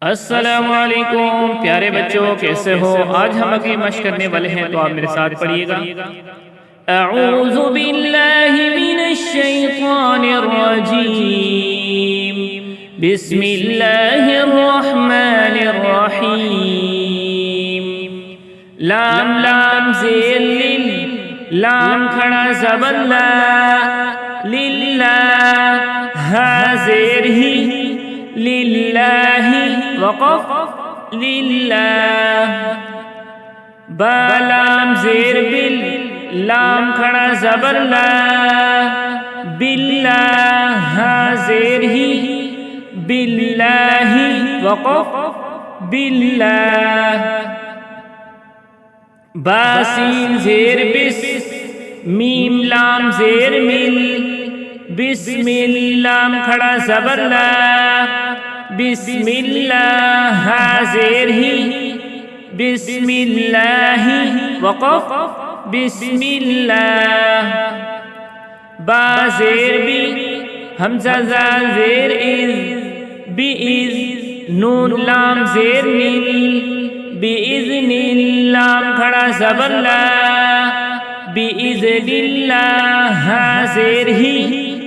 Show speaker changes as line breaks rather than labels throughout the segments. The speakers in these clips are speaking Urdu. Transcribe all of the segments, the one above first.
السلام علیکم پیارے بچوں، کیسے ہو؟ آج ہم اگلی مشق کرنے والے ہیں، تو آپ میرے ساتھ پڑھیے گا۔ اعوذ باللہ من الشیطان الرجیم، بسم اللہ الرحمن الرحیم۔ لام لام زیر لل، لام کھڑا زبر لا، للہ ہا زیر ہی، للہ وقف للہ۔ با لام زیر بل، لام کھڑا زبر لا، باللہ ہا زیر ہی، باللہ وقف باللہ۔ با سین زیر بس، میم لام زیر مل، بسم لام کھڑا زبر لا، بسم اللہ ہا زیر ہی، بسم اللہ وقف بسم اللہ۔ با زیر بی، حمزہ زا زیر از، بِإِذ نون لام زیر نل، بِإِذْنِ لام کھڑا زبر لا، بِإِذْنِ اللہ ہا زیر ہی،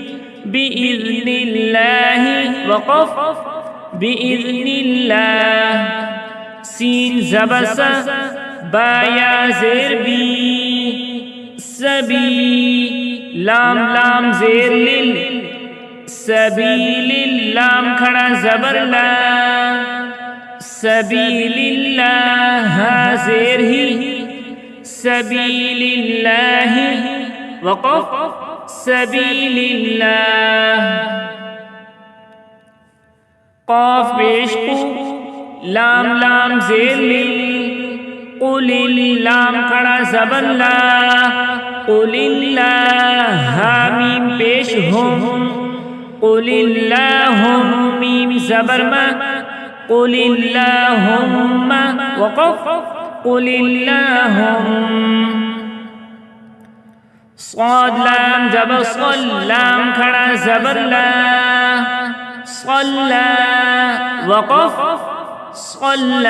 بِإِذْنِ اللہ وقف بِإِذْنِ اللہ۔ سین زبر سا، با یا زیر بی، سبی لام لام زیر لل، سبیل لام کھڑا زبر لا، سبیل اللہ ہا زیر ہی، سبیل اللہ وقف سبیل اللہ۔ قاف پیش قو، لام لام زیر لل، قل لام کھڑا زبر لا، قل اللہ ہا میم پیش ہم، قل اللہم میم زبر ما، قل اللہم وقف قل اللہم۔ صاد لام زبر صل، لام کھڑا زبر لا، صلى وقف صلى۔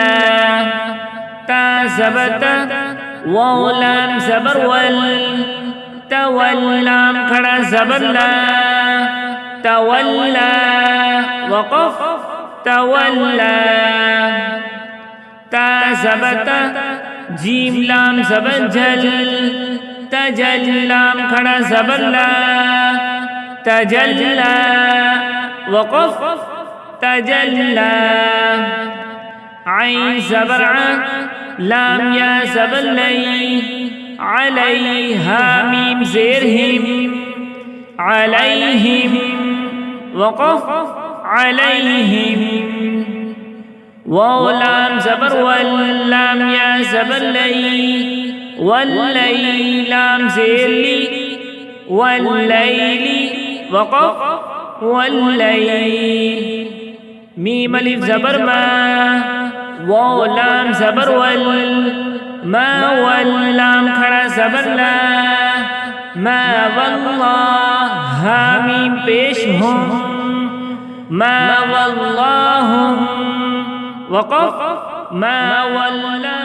تا زبر تا، واو لام زبر ول، تول لام کھڑا زبر لا، تولى وقف تولى۔ تا زبر تا، جیم لام زبر جل، تجل لام کھڑا زبر لا، تجلى وقف تجلى۔ عین زبر ع، لام یا زبر لئی، علیہا میم زیر ہم، علیہم وقف علیہم۔ واو لام زبر ول، لام یا زبر لئی، واللیل لام زیر لی، واللیل وقف واللیل۔ میم الف زبر ما، واو لام زبر ول، ما ول لام کھڑا زبر لا، ما واللہ ہا میم پیش ہم، ما واللہم وقف ما واللہ۔